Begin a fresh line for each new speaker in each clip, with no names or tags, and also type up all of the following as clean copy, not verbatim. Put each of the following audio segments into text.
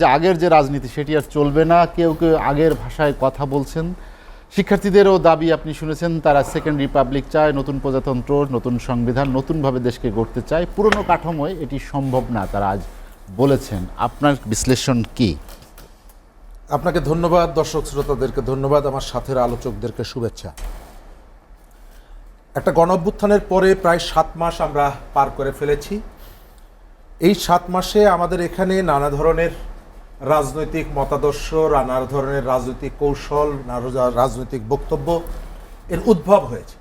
যে আগের যে রাজনীতি সেটি আর চলবে না, কেউ কেউ আগের ভাষায় কথা বলছেন। শিক্ষার্থীদেরও দাবি আপনি শুনেছেন, তারা সেকেন্ড রিপাবলিক চায়, নতুন প্রজাতন্ত্র, নতুন সংবিধান, নতুনভাবে দেশকে গড়তে চায়। পুরনো কাঠামোয় এটি সম্ভব না, তারা আজ বলেছেন। আপনার বিশ্লেষণ কি?
আপনাকে ধন্যবাদ, দর্শক শ্রোতাদেরকে ধন্যবাদ, আমার সাথের আলোচকদেরকে শুভেচ্ছা। একটা গণঅভ্যুত্থানের পরে প্রায় 7 মাস আমরা পার করে ফেলেছি। এই 7 মাসে আমাদের এখানে নানা ধরনের রাজনৈতিক মতাদর্শ, নানা ধরনের রাজনৈতিক কৌশল, রাজনৈতিক বক্তব্য এর উদ্ভব হয়েছে।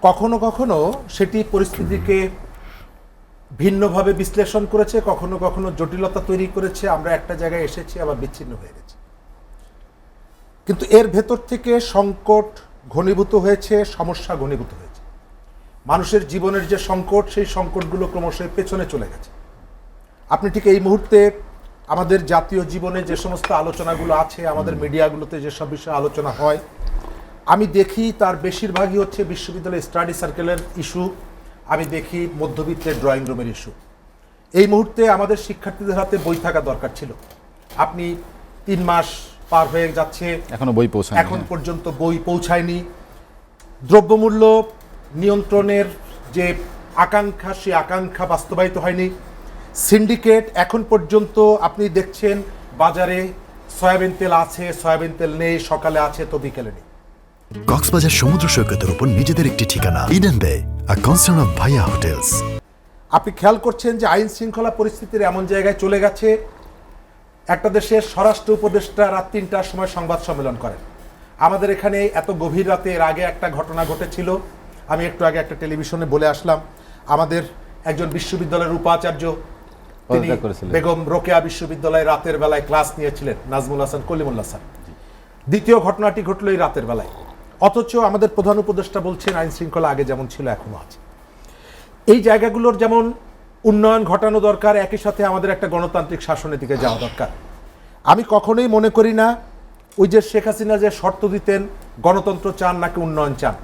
কখনো কখনো সেটি পরিস্থিতিকে ভিন্নভাবে বিশ্লেষণ করেছে, কখনো কখনো জটিলতা তৈরি করেছে। আমরা একটা জায়গায় এসেছি, আবার বিচ্ছিন্ন হয়ে গেছি। কিন্তু এর ভেতর থেকে সংকট ঘনীভূত হয়েছে, সমস্যা ঘনীভূত হয়েছে। মানুষের জীবনের যে সংকট, সেই সংকটগুলো ক্রমশ পেছনে চলে গেছে। আপনি ঠিক এই মুহূর্তে আমাদের জাতীয় জীবনে যে সমস্ত আলোচনাগুলো আছে, আমাদের মিডিয়াগুলোতে যেসব বিষয়ে আলোচনা হয়, আমি দেখি তার বেশিরভাগই হচ্ছে বিশ্ববিদ্যালয় স্টাডি সার্কেলের ইস্যু। আমি দেখি মধ্যবিত্তের ড্রয়িং রুমের ইস্যু। এই মুহূর্তে আমাদের শিক্ষার্থীদের হাতে বই থাকা দরকার ছিল। আপনি 3 মাস পার হয়ে যাচ্ছে,
এখনো বই পৌঁছায়নি,
এখন পর্যন্ত বই পৌঁছায়নি। দ্রব্যমূল্য নিয়ন্ত্রণের যে আকাঙ্ক্ষা, সেই আকাঙ্ক্ষা বাস্তবায়িত হয়নি। সিন্ডিকেট এখন পর্যন্ত আপনি দেখছেন বাজারে সয়াবিন তেল আছে, সয়াবিন তেল নেই, সকালে আছে তো বিকেলে নেই।
কক্সবাজার সমুদ্র সৈকতের উপর নিজেদের একটি ঠিকানা, ইডেন বে, আ কনসার্ন অফ ভাইয়া হোটেলস।
আপনি খেয়াল করছেন যে আইন শৃঙ্খলা পরিস্থিতির এমন জায়গায় চলে গেছে, একটা দেশের স্বরাষ্ট্র উপদেষ্টা রাত 3টার সময় সংবাদ সম্মেলন করেন। আমাদের এখানে এত গভীর রাতে এর আগে একটা ঘটনা ঘটেছিল, আমি একটু আগে একটা টেলিভিশনে বলে আসলাম। আমাদের একজন বিশ্ববিদ্যালয়ের উপাচার্য, তিনি বেগম রোকেয়া বিশ্ববিদ্যালয়ে রাতের বেলায় ক্লাস নিয়েছিলেন, নাজমুল হাসান কলিমুল্লাহ স্যার। দ্বিতীয় ঘটনাটি ঘটল এই রাতের বেলায়, অথচ আমাদের প্রধান উপদেষ্টা বলছেন আইন শৃঙ্খলা আগে যেমন ছিল এখনো আছে। এই জায়গাগুলোর যেমন উন্নয়ন ঘটানো দরকার, একই সাথে আমাদের একটা গণতান্ত্রিক শাসনের দিকে যাওয়া দরকার। আমি কখনোই মনে করি না ওই যে শেখ হাসিনা যে শর্ত দিতেন, গণতন্ত্র চান নাকি উন্নয়ন চান।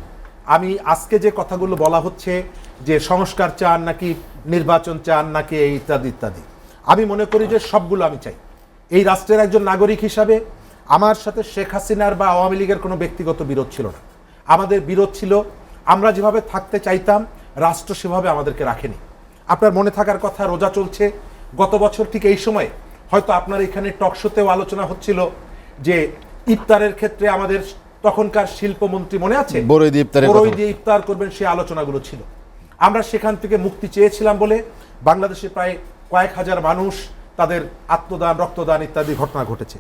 আমি আজকে যে কথাগুলো বলা হচ্ছে যে সংস্কার চান নাকি নির্বাচন চান নাকি এই ইত্যাদি ইত্যাদি, আমি মনে করি যে সবগুলো আমি চাই। এই রাষ্ট্রের একজন নাগরিক হিসাবে আমার সাথে শেখ হাসিনার বা আওয়ামী লীগের কোনো ব্যক্তিগত বিরোধ ছিল না। আমাদের বিরোধ ছিল আমরা যেভাবে থাকতে চাইতাম, রাষ্ট্র সেভাবে আমাদেরকে রাখেনি। আপনার মনে থাকার কথা, রোজা চলছে, গত বছর ঠিক এই সময় হয়তো আপনার এখানে টকশোতেও আলোচনা হচ্ছিল যে ইফতারের ক্ষেত্রে আমাদের তখনকার শিল্পমন্ত্রী মনে আছে, বরই দিয়ে ইফতার করবেন, সেই আলোচনাগুলো ছিল। আমরা সেখান থেকে মুক্তি চেয়েছিলাম বলে বাংলাদেশে প্রায় কয়েক হাজার মানুষ তাদের আত্মদান, রক্তদান ইত্যাদি ঘটনা ঘটেছে।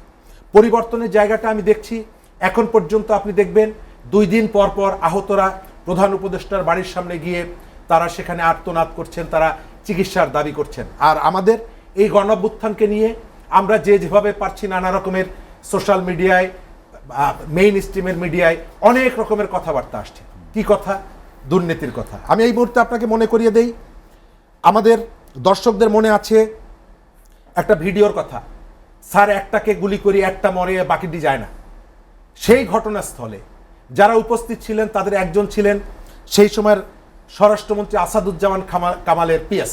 পরিবর্তনের জায়গাটা আমি দেখছি। এখন পর্যন্ত আপনি দেখবেন 2 দিন পর পর আহতরা প্রধান উপদেষ্টার বাড়ির সামনে গিয়ে তারা সেখানে আর্তনাদ করছেন, তারা চিকিৎসার দাবি করছেন। আর আমাদের এই গণঅভ্যুত্থানকে নিয়ে আমরা যেভাবে পারছি নানা রকমের সোশ্যাল মিডিয়ায়, মেইন স্ট্রিমের মিডিয়ায় অনেক রকমের কথাবার্তা আসছে। কি কথা? দুর্নীতির কথা। আমি এই মুহূর্তে আপনাকে মনে করিয়ে দেই, আমাদের দর্শকদের মনে আছে একটা ভিডিওর কথা, স্যার একটাকে গুলি করি, একটা মরে, বাকিটি যায় না। সেই ঘটনাস্থলে যারা উপস্থিত ছিলেন তাদের একজন ছিলেন সেই সময়ের স্বরাষ্ট্রমন্ত্রী আসাদুজ্জামান কামালের পিএস।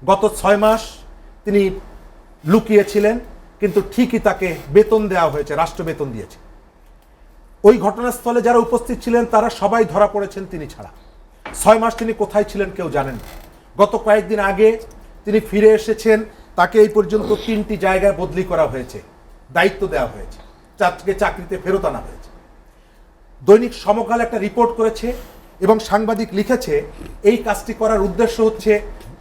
গত 6 মাস তিনি লুকিয়েছিলেন, কিন্তু ঠিকই তাকে বেতন দেওয়া হয়েছে, রাষ্ট্র বেতন দিয়েছে। ওই ঘটনাস্থলে যারা উপস্থিত ছিলেন তারা সবাই ধরা পড়েছেন, তিনি ছাড়া। 6 মাস তিনি কোথায় ছিলেন কেউ জানেন না। গত কয়েকদিন আগে তিনি ফিরে এসেছেন, তাকে এই পর্যন্ত 3টি জায়গায় বদলি করা হয়েছে, দায়িত্ব দেওয়া হয়েছে, তাকে চাকরিতে ফেরত আনা হয়েছে। দৈনিক সমকাল একটা রিপোর্ট করেছে এবং সাংবাদিক লিখেছে এই কাজটি করার উদ্দেশ্য হচ্ছে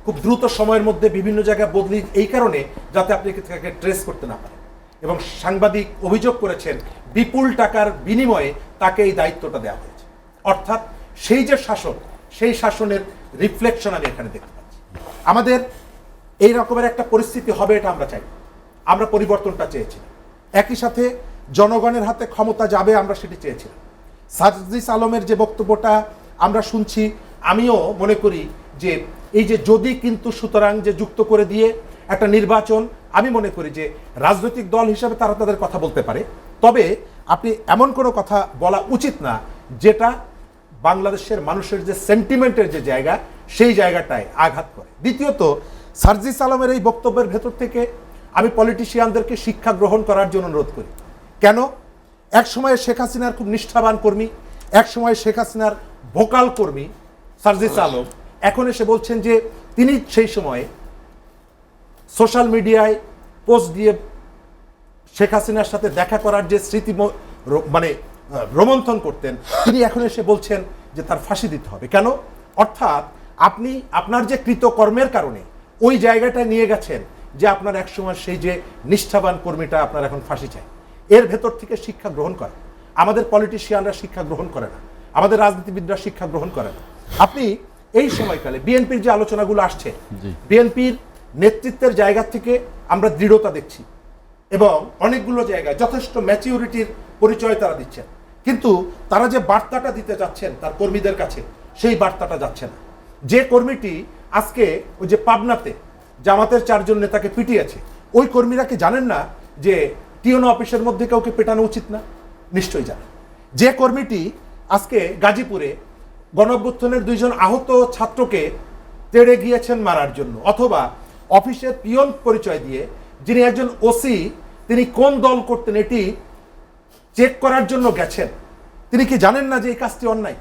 খুব দ্রুত সময়ের মধ্যে বিভিন্ন জায়গায় বদলি, এই কারণে যাতে আপনি তাকে ট্রেস করতে না পারেন। এবং সাংবাদিক অভিযোগ করেছেন বিপুল টাকার বিনিময়ে তাকে এই দায়িত্বটা দেওয়া হয়েছে। অর্থাৎ সেই যে শাসন, সেই শাসনের রিফ্লেকশন আমি এখানে দেখতে পাচ্ছি। আমাদের এই রকমের একটা পরিস্থিতি হবে এটা আমরা চাই, আমরা পরিবর্তনটা চেয়েছিলাম। একই সাথে জনগণের হাতে ক্ষমতা যাবে, আমরা সেটি চেয়েছিলাম। সাজিস আলমের যে বক্তব্যটা আমরা শুনছি, আমিও মনে করি যে এই যে যদি কিন্তু সুতরাং যে যুক্ত করে দিয়ে একটা নির্বাচন, আমি মনে করি যে রাজনৈতিক দল হিসাবে তারা তাদের কথা বলতে পারে, তবে আপনি এমন কোনো কথা বলা উচিত না যেটা বাংলাদেশের মানুষের যে সেন্টিমেন্টের যে জায়গা, সেই জায়গাটায় আঘাত করে। দ্বিতীয়ত, সার্জিস আলমের এই বক্তব্যের ভেতর থেকে আমি পলিটিশিয়ানদেরকে শিক্ষা গ্রহণ করার জন্য অনুরোধ করি। কেন? এক সময় শেখ হাসিনার খুব নিষ্ঠাবান কর্মী, এক সময় শেখ হাসিনার ভোকাল কর্মী সার্জিস আলম এখন এসে বলছেন যে তিনি সেই সময়ে সোশ্যাল মিডিয়ায় পোস্ট দিয়ে শেখ হাসিনার সাথে দেখা করার যে স্মৃতি মানে রোমন্থন করতেন, তিনি এখন এসে বলছেন যে তার ফাঁসি দিতে হবে। কেন? অর্থাৎ আপনি আপনার যে কৃতকর্মের কারণে ওই জায়গাটায় নিয়ে গেছেন যে আপনার একসময় সেই যে নিষ্ঠাবান কর্মীটা আপনার এখন ফাঁসি চায়। এর ভেতর থেকে শিক্ষা গ্রহণ করে আমাদের পলিটিশিয়ানরা, শিক্ষা গ্রহণ করে না, আমাদের রাজনীতিবিদরা শিক্ষা গ্রহণ করে না। আপনি এই সময়কালে বিএনপির যে আলোচনাগুলো আসছে, বিএনপির নেতৃত্বের জায়গা থেকে আমরা দৃঢ়তা দেখছি এবং অনেকগুলো জায়গায় যথেষ্ট ম্যাচিউরিটির পরিচয় তারা দিচ্ছেন, কিন্তু তারা যে বার্তাটা দিতে যাচ্ছেন তার কর্মীদের কাছে, সেই বার্তাটা যাচ্ছে না। যে কর্মীটি আজকে ওই যে পাবনাতে জামাতের 4 জন নেতাকে পিটিয়েছে, ওই কর্মীরা কি জানেন না যে টিওনো অফিসের মধ্যে কাউকে পেটানো উচিত না? নিশ্চয়ই জানেন। যে কর্মীটি আজকে গাজীপুরে গণঅভ্যুত্থানের 2 জন আহত ছাত্রকে তেড়ে গিয়েছেন মারার জন্য, অথবা অফিসের পিয়ন পরিচয় দিয়ে যিনি একজন ওসি, তিনি কোন দল করতেন এটি চেক করার জন্য গেছেন, তিনি কি জানেন না যে এই কাজটি অন্যায়?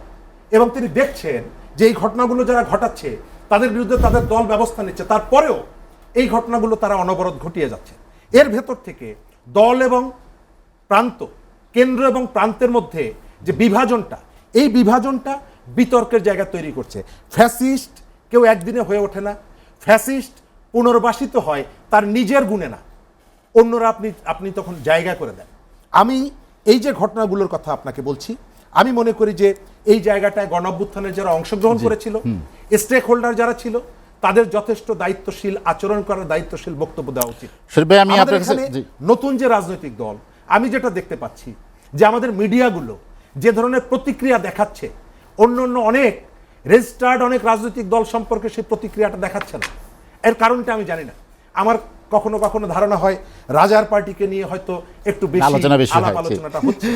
এবং তিনি দেখছেন যে এই ঘটনাগুলো যারা ঘটাচ্ছে তাদের বিরুদ্ধে তাদের দল ব্যবস্থা নিচ্ছে, তারপরেও এই ঘটনাগুলো তারা অনবরত ঘটিয়ে যাচ্ছে। এর ভেতর থেকে দল এবং প্রান্ত, কেন্দ্র এবং প্রান্তের মধ্যে যে বিভাজনটা, এই বিভাজনটা বিতর্কের জায়গা তৈরি করছে। ফ্যাসিস্ট কেউ একদিনে হয়ে ওঠে না, ফ্যাসিস্ট পুনর্বাসিত হয় তার নিজের গুণে না, অন্যরা আপনি তখন জায়গা করে দেন। আমি এই যে ঘটনাগুলোর কথা আপনাকে বলছি, আমি মনে করি যে এই জায়গাটায় গণঅভ্যুত্থানের যারা অংশগ্রহণ করেছিল, স্টেক হোল্ডার যারা ছিল, তাদের যথেষ্ট দায়িত্বশীল আচরণ করার, দায়িত্বশীল বক্তব্য দেওয়া উচিত। আমাদের এখানে নতুন যে রাজনৈতিক দল, আমি যেটা দেখতে পাচ্ছি যে আমাদের মিডিয়াগুলো যে ধরনের প্রতিক্রিয়া দেখাচ্ছে, অন্য অনেক রেজিস্টার্ড অনেক রাজনৈতিক দল সম্পর্কে সেই প্রতিক্রিয়াটা দেখাচ্ছে না। এর কারণটা আমি জানি না। আমার কখনো কখনো ধারণা হয় রাজার পার্টিকে নিয়ে হয়তো একটু বেশি আলাপ আলোচনাটা হচ্ছে।